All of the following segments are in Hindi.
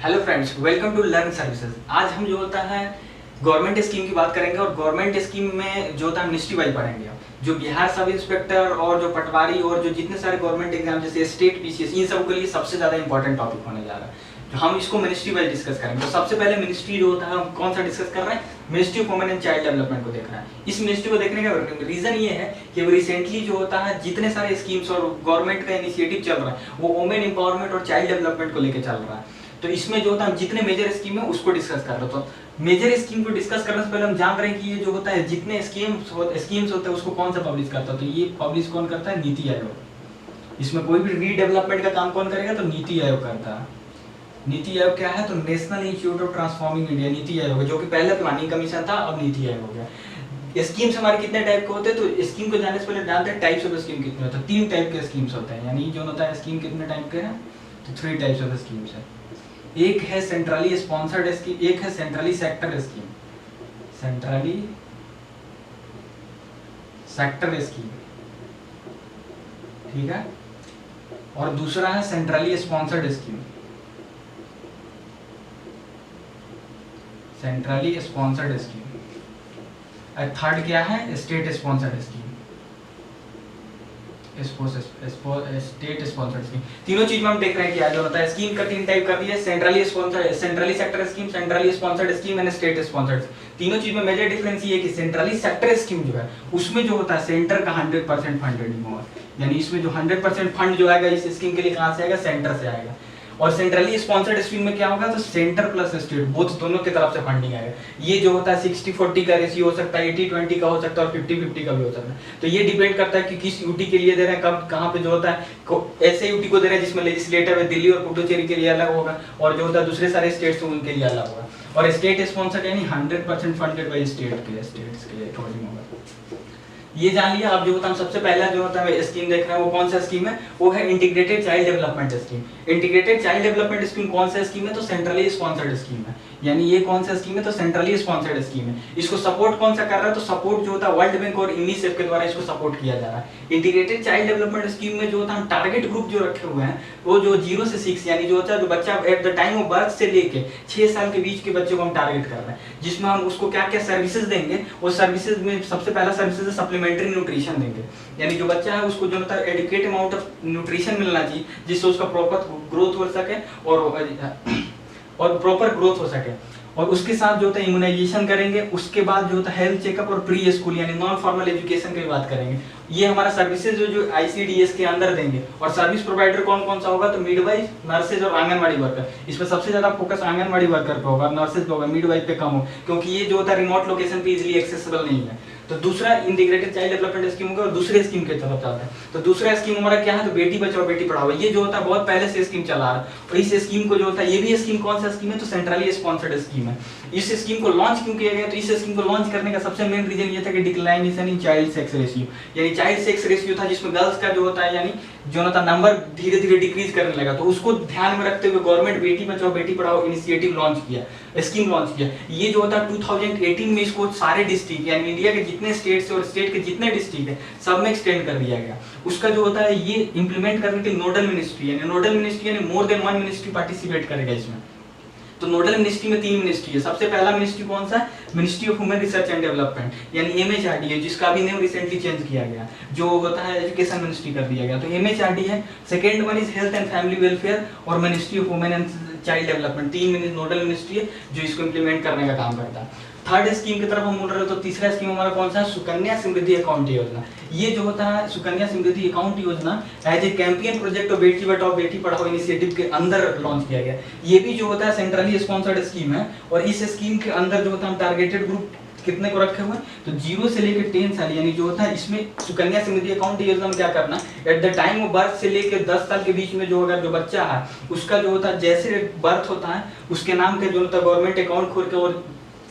Hello friends, welcome to learn services. आज हम जो होता है गवर्नमेंट स्कीम की बात करेंगे और गवर्नमेंट स्कीम में जो होता है मिनिस्ट्री वाइज पढ़ेंगे। जो बिहार सब इंस्पेक्टर और जो पटवारी और जो जितने सारे गवर्नमेंट एग्जाम जैसे स्टेट पीसीएस, इन सब के लिए सबसे ज़्यादा इंपॉर्टेंट टॉपिक होने जा रहा है। तो हम इसको मिनिस्ट्री वाइज डिस्कस करेंगे। तो सबसे पहले मिनिस्ट्री जो होता है हम कौन सा डिस्कस कर रहे हैं, ministry of women and child development को देख रहे हैं। इस मिनिस्ट्री को देखने का रीजन ये है कि वो रिसेंटली जो होता है जितने सारे स्कीम्स और गवर्नमेंट का इनिशिएटिव चल रहा है वो वुमेन एम्पावरमेंट और चाइल्ड डेवलपमेंट को लेकर चल रहा है। तो इसमें जो होता है जितने मेजर स्कीम है उसको डिस्कस कर रहे हो। तो मेजर स्कीम को डिस्कस करने से पहले हम जान रहे हैं कि ये जो होता है जितने स्कीम्स होते हैं उसको कौन सा पब्लिश करता है। तो ये पब्लिश कौन करता है, नीति आयोग। इसमें कोई भी रीडेवलपमेंट का काम कौन करेगा, तो नीति आयोग करता है। नीति आयोग क्या है, तो national institute of transforming India NITI Aayog है, जो कि पहले प्लानिंग कमीशन था, अब नीति आयोग हो गया। स्कीम्स हमारे कितने टाइप के होते हैं, तो स्कीम को जानने से पहले जानते हैं टाइप्स ऑफ स्कीम कितने होते हैं। 3 टाइप के स्कीम्स होते हैं, यानी जो होता है स्कीम कितने टाइप के हैं, तो 3 टाइप्स ऑफ स्कीम्स है। एक है सेंट्रली स्पॉन्सर्ड स्कीम, एक है centrally sector scheme, centrally sector scheme, ठीक है। और दूसरा है centrally sponsored scheme, centrally sponsored scheme. और थर्ड क्या है, state sponsored scheme, state sponsored scheme. तीनों चीज में हम देख रहे हैं क्या जो होता है स्कीम का 3 टाइप कर दिया, centrally sponsored, centrally sector scheme, centrally sponsored scheme and state sponsored. तीनों चीज में मेजर डिफरेंस ये है कि सेंट्रली सेक्टर स्कीम जो है उसमें जो होता है सेंटर का 100% फंडेड होगा, यानी इसमें जो 100% फंड जो आएगा इस स्कीम के लिए कहां से आएगा, सेंटर से आएगा। और सेंट्रली स्पॉन्सर्ड स्कीम में क्या होगा, तो सेंटर प्लस स्टेट बोथ दोनों की तरफ से फंडिंग आएगा। ये जो होता है 60-40 का रेशियो हो सकता है, 80-20 का हो सकता है और 50-50 का भी हो सकता है। तो ये डिपेंड करता है कि किस यूटी के लिए दे रहे हैं, कब कहाँ पे जो होता है। ऐसे यूटी को दे रहे हैं जिसमें लेजिस्लेटिव है, दिल्ली और पुडुचेरी के लिए अलग होगा, और जो होता है दूसरे सारे स्टेट्स उनके लिए अलग होगा। और स्टेट स्पॉन्सर्ड यानी 100% फंडेड बाई स्टेट्स के अकॉर्डिंग होगा। ये जान लिया। अब जो होता है सबसे पहला जो होता है स्कीम देख रहे हैं वो कौन सा स्कीम है, वो है integrated child development scheme. Integrated child development scheme कौन सा स्कीम है, तो सेंट्रली स्पॉन्सर्ड स्कीम है। यानी ये कौन सा स्कीम है, तो सेंट्रली स्पॉन्सर्ड स्कीम है। इसको सपोर्ट कौन सा कर रहा है, तो सपोर्ट जो होता है वर्ल्ड बैंक और यूनिसेफ के द्वारा इसको सपोर्ट किया जा रहा है। इंटीग्रेटेड चाइल्ड डेवलपमेंट स्कीम में जो होता है टारगेट ग्रुप जो रखे हुए हैं वो जो 0 से 6 यानी जो होता है जो बच्चा at the time of birth से लेके 6 साल के बीच के बच्चे को हम टारगेट कर रहे हैं, जिसमें हम उसको क्या क्या सर्विसेज देंगे। वो सर्विसेज में सबसे पहला सर्विसेज है सप्लीमेंट्री न्यूट्रिशन देंगे, यानी जो बच्चा है उसको जो होता है एडुकेट अमाउंट ऑफ न्यूट्रिशन मिलना चाहिए जिससे उसका प्रॉपर ग्रोथ हो सके और प्रॉपर ग्रोथ हो सके। और उसके साथ जो होता है इम्यूनाइजेशन करेंगे। उसके बाद जो होता है हेल्थ चेकअप और प्री स्कूल यानी नॉन फॉर्मल एजुकेशन की बात करेंगे। ये हमारा सर्विसेज जो आईसीडीएस के अंदर देंगे। और सर्विस प्रोवाइडर कौन कौन सा होगा, तो मिडवाइफ, नर्सेज और आंगनवाड़ी वर्कर। इसमें सबसे ज्यादा फोकस आंगनवाड़ी वर्कर पे होगा, नर्सेज पे होगा, मिडवाइफ पे कम हो, क्योंकि ये जो होता है रिमोट लोकेशन पे इजीली एक्सेसिबल नहीं है। तो दूसरा इंटीग्रेटेड चाइल्ड डेवलपमेंट स्कीम होगा और दूसरे स्कीम की तरफ चलते हैं। तो दूसरा स्कीम हमारा क्या है, तो बेटी बचाओ बेटी पढ़ाओ। ये जो होता है बहुत पहले से स्कीम चला रहा है। और इस स्कीम को जो होता है, ये भी स्कीम कौन सा स्कीम है, तो सेंट्रली स्पॉन्सर्ड स्कीम है। इस स्कीम को लॉन्च क्यों किया गया, तो इस स्कीम को लॉन्च करने का सबसे मेन रीजन ये था कि declination in child sex ratio, यानी चाइल्ड सेक्स रेशियो था जिसमें गर्ल्स का जो होता है यानी जो होता है नंबर धीरे धीरे डिक्रीज करने लगा। तो उसको ध्यान में रखते हुए गवर्नमेंट बेटी बचाओ बेटी पढ़ाओ इनिशिएटिव लॉन्च किया, स्कीम लॉन्च किया। ये जो होता है 2018 में इसको सारे डिस्ट्रिक्ट यानी इंडिया के जितने स्टेट्स और स्टेट के जितने डिस्ट्रिक्ट है सब में एक्सटेंड कर दिया गया। उसका जो होता है ये इंप्लीमेंट करने के नोडल मिनिस्ट्री यानी मोर देन 1 मिनिस्ट्री पार्टिसिपेट करेगा इसमें। तो नोडल मिनिस्ट्री में 3 मिनिस्ट्री है। सबसे पहला मिनिस्ट्री कौन सा है, ministry of human research and development यानी एमएचआरडी है, जिसका भी नेम रिसेंटली चेंज किया गया, जो होता है एजुकेशन मिनिस्ट्री कर दिया गया, तो एमएचआरडी है। Second one is health and family welfare और ministry of women and child development. 3 nodal ministry है जो इसको इंप्लीमेंट करने का काम करता है। थर्ड स्कीम की तरफ हम बोल रहे हो तो तीसरा स्कीम हमारा कौन सा है, सुकन्या समृद्धि अकाउंट योजना। ये जो होता है Sukanya Samriddhi account Yojana as a campaign project of Beti Bachao Beti Padhao initiative के अंदर लॉन्च किया गया। ये भी जो होता है सेंट्रली स्पॉन्सर्ड स्कीम है। और इस स्कीम के अंदर जो होता है टारगेटेड ग्रुप कितने को रखे हुए हैं, तो 0 से लेकर 10 साल यानी जो होता है इसमें सुकन्या समृद्धि अकाउंट योजना में क्या करना, at the time of birth से लेकर 10 साल के बीच में जो अगर जो बच्चा है उसका जो होता है जैसे बर्थ होता है उसके नाम के जो होता है गवर्नमेंट अकाउंट खोल के और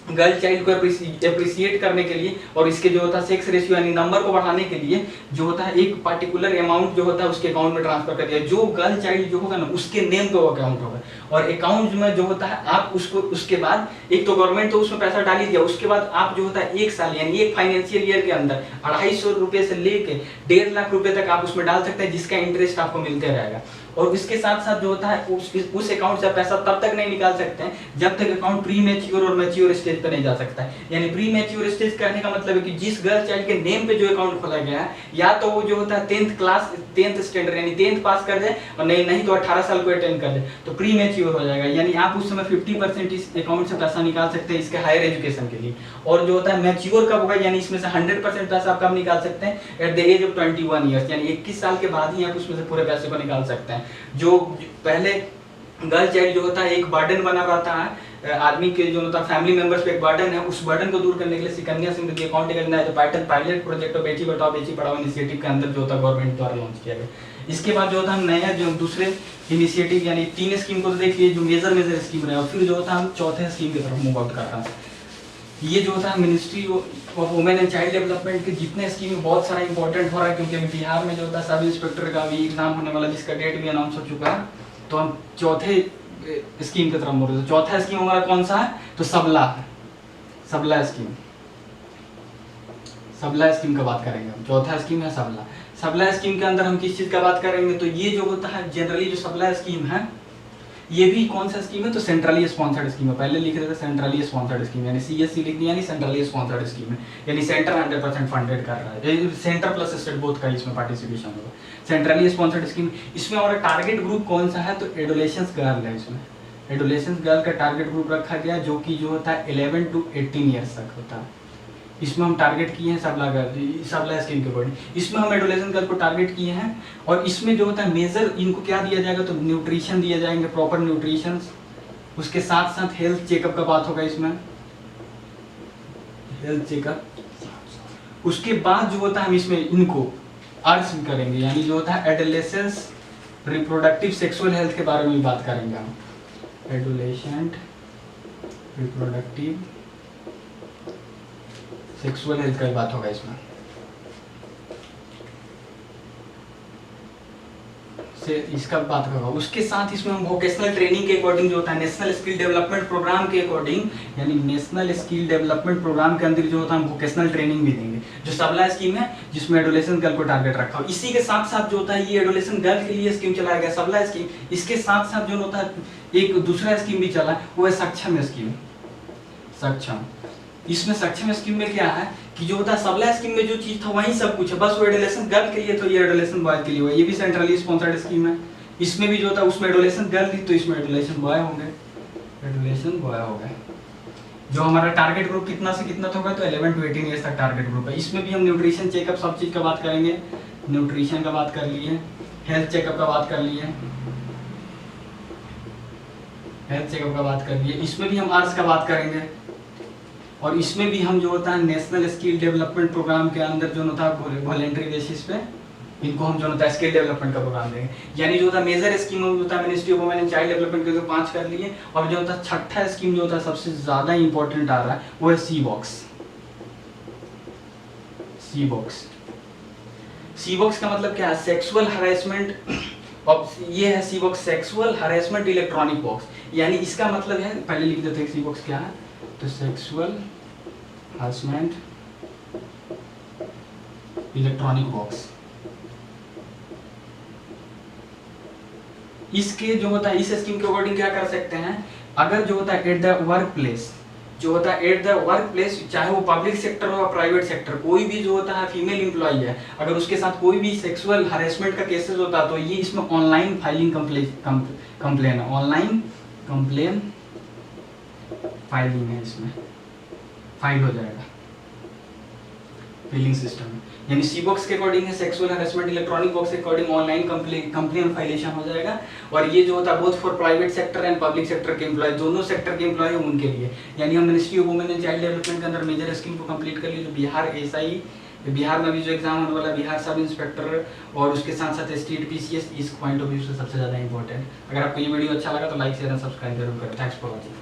गर्ल चाइल्ड को अप्रिशिएट करने के लिए और इसके जो होता है सेक्स रेशियो यानी नंबर को बढ़ाने के लिए जो होता है एक पर्टिकुलर अमाउंट जो होता है उसके अकाउंट में ट्रांसफर कर दिया। जो गर्ल चाइल्ड जो होगा ना उसके नेम पे वो अकाउंट होगा। और अकाउंट में जो होता है आप उसको उसके बाद एक तो गवर्नमेंट तो उसमें पैसा डाल ही दिया, उसके बाद आप जो होता है 1 साल यानी एक फाइनेंशियल ईयर के अंदर 250 रुपए से लेके 1.5 लाख रुपए तक आप उसमें डाल सकते हैं, जिसका इंटरेस्ट आपको मिलते रहेगा। और उसके साथ साथ जो होता है उस अकाउंट से पैसा तब तक नहीं निकाल सकते हैं जब तक अकाउंट प्री मैच्योर और मैच्योर स्टेज पर नहीं जा सकता है। यानी प्री मैच्योर स्टेज कहने का मतलब है कि जिस गर्ल चाइल्ड के नेम पे जो अकाउंट खोला गया है, या तो वो जो होता है 10th स्टैंडर्ड यानी 10th पास कर दे, और नहीं तो 18 साल को अटेंड कर दे, तो प्री मैच्योर हो जाएगा। यानी आप उस समय 50% इस अकाउंट से पैसा निकाल सकते हैं इसके हायर एजुकेशन के लिए। और जो होता है मैच्योर कब होगा, यानी इसमें से 100% पैसा आप कब निकाल सकते हैं, at the age of 21 years, यानी 21 साल के बाद ही आप उसमें से पूरे पैसे को निकाल सकते हैं। जो पहले गर्ल चाइल्ड जो होता है एक बर्डन बना रहता है आदमी के, जो होता है फैमिली मेंबर्स पे एक बर्डन है, उस बर्डन को दूर करने के लिए सुकन्या समृद्धि अकाउंट योजना है, जो पायलट प्रोजेक्ट बेटी बचाओ बेटी पढ़ाओ इनिशिएटिव के अंदर जो होता है गवर्नमेंट द्वारा लॉन्च किया गया। इसके बाद जो होता है हम नया जो दूसरे इनिशिएटिव यानी 3 स्कीम को तो देख लिए जो मेजर स्कीम रहे, और फिर जो होता है हम चौथे स्कीम की तरफ मूव आउट कर रहे हैं। ये जो होता है ministry of women and child development के जितने स्कीम बहुत सारा इंपॉर्टेंट हो रहा है, क्योंकि बिहार में जो होता है सब इंस्पेक्टर का भी एग्जाम होने वाला, जिसका डेट भी अनाउंस हो चुका है। तो हम चौथे स्कीम की तरफ मुड़ रहे हैं। तो चौथा स्कीम हमारा कौन सा है, तो सबला है, सबला स्कीम। सबला स्कीम का बात करेंगे हम। चौथा स्कीम है सबला। सबला स्कीम के अंदर हम किस चीज का बात करेंगे, तो ये जो होता है जनरली जो सबला स्कीम है, ये भी कौन सा स्कीम है, तो सेंट्रली स्पॉन्सर्ड स्कीम है। पहले लिख रहे थे सेंट्रली स्पॉन्सर्ड स्कीम, यानी सीएससी लिख दिया, यानी सेंट्रली स्पॉन्सर्ड स्कीम है, यानी सेंटर 100% फंडेड कर रहा है, सेंटर प्लस स्टेट बोथ का इसमें पार्टिसिपेशन होगा। सेंट्रली स्पॉन्सर्ड स्कीम, इसमें हमारा टारगेट ग्रुप कौन सा है, तो एडोलेसेंस गर्ल है। इसमें एडोलेसेंस गर्ल का टारगेट ग्रुप रखा गया, जो कि जो होता है 11 to 18 ईयर्स तक होता है। इसमें हम टारगेट किए हैं सबला स्कीम के अकॉर्डिंग। इसमें हम एडोलेसेंस गर्ल को टारगेट किए हैं, और इसमें जो होता है मेजर इनको क्या दिया जाएगा, तो न्यूट्रिशन दिया जाएंगे, प्रॉपर न्यूट्रिशन। उसके साथ साथ हेल्थ चेकअप का बात होगा इसमें, हेल्थ चेकअप। उसके बाद जो होता है हम इसमें इनको अर्ज करेंगे, यानी जो होता है एडोलेसेंस रिप्रोडक्टिव सेक्सुअल हेल्थ के बारे में भी बात करेंगे हम। एडोलेसेंट रिप्रोडक्टिव सेक्सुअल हेल्थ का बात होगा इसमें से, इसका बात होगा। उसके साथ इसमें हम वोकेशनल ट्रेनिंग के अकॉर्डिंग जो होता है नेशनल स्किल डेवलपमेंट प्रोग्राम के अकॉर्डिंग, यानी नेशनल स्किल डेवलपमेंट प्रोग्राम के अंदर जो होता है हम वोकेशनल ट्रेनिंग भी देंगे, जो सबला स्कीम है जिसमें एडोलेसेंट गर्ल को टारगेट रखा हो। इसी के साथ साथ जो होता है ये एडोलेसेंट गर्ल के लिए स्कीम चलाया गया सबला स्कीम। इसके साथ साथ जो होता है एक दूसरा स्कीम भी चला, वो है सक्षम स्कीम। सक्षम, इसमें सक्षम स्कीम में क्या है कि जो होता है सबला स्कीम में जो चीज था वही सब कुछ है, बस वो एडोलेसेंट गर्ल के लिए, तो ये एडोलेसेंट बॉय के लिए हुआ। ये भी सेंट्रली स्पॉन्सर्ड स्कीम है। इसमें भी जो होता है उसमें एडोलेसेंट गर्ल थी, तो इसमें एडोलेसेंट बॉय होंगे, एडोलेसेंट बॉय हो गए। जो हमारा टारगेट ग्रुप कितना से कितना होगा, तो 11 to 18 ईयर्स तक टारगेट ग्रुप है। इसमें भी हम न्यूट्रिशन चेकअप सब चीज का बात करेंगे, न्यूट्रिशन का बात कर लिए, हेल्थ चेकअप का बात कर लिए, हेल्थ चेकअप का बात कर लिए। इसमें भी हम आर्ट्स का बात करेंगे, और इसमें भी हम जो होता है नेशनल स्किल डेवलपमेंट प्रोग्राम के अंदर जो होता है वॉलेंट्री बेसिस पे इनको हम जो होता है स्किल डेवलपमेंट का प्रोग्राम देंगे। यानी जो होता है मेजर स्कीम होता है ministry of women and child development के जो 5 कर लिए, और जो होता है छठा स्कीम जो होता है सबसे ज्यादा इंपॉर्टेंट आ रहा है, वो है SHe box. SHe box, SHe box का मतलब क्या है, सेक्सुअल हरासमेंट। अब ये है SHe box, sexual harassment electronic box. यानी इसका मतलब है, पहले लिख देते हैं सी बॉक्स क्या है, तो सेक्सुअल हरासमेंट इलेक्ट्रॉनिक बॉक्स। इसके जो होता है इस स्कीम के अकॉर्डिंग क्या कर सकते हैं, अगर जो होता है एट द वर्क प्लेस, जो होता है एट द वर्क प्लेस, चाहे वो पब्लिक सेक्टर हो या प्राइवेट सेक्टर, कोई भी जो होता है फीमेल एम्प्लॉई है, अगर उसके साथ कोई भी सेक्सुअल हरेसमेंट का केसेस होता है, तो ये इसमें ऑनलाइन फाइलिंग कंप्लेन है, ऑनलाइन कंप्लेन फाइलिंग है, इसमें फाइल हो जाएगा फिलिंग सिस्टम। यानी सी बॉक्स के अकॉर्डिंग है सेक्सुअल हरेसमेंट, इलेक्ट्रॉनिक बॉक्स के अकॉर्डिंग ऑनलाइन कंप्लेन फाइलेशन हो जाएगा। और ये जो होता है both for private sector and public sector के एम्प्लॉय, दोनों सेक्टर के एम्प्लॉय उनके लिए। यानी हम ministry of women and child development के अंदर मेजर स्कीम को कंप्लीट कर लिए। जो बिहार एसआई, बिहार में भी जो एग्जाम होने वाला बिहार सब इंस्पेक्टर, और उसके साथ साथ स्टेट पीसीएस, इस पॉइंट ऑफ व्यू से सबसे ज्यादा इंपॉर्टेंट। अगर आपको ये वीडियो अच्छा लगा तो लाइक शेयर एंड सब्सक्राइब जरूर करें। Thanks for watching.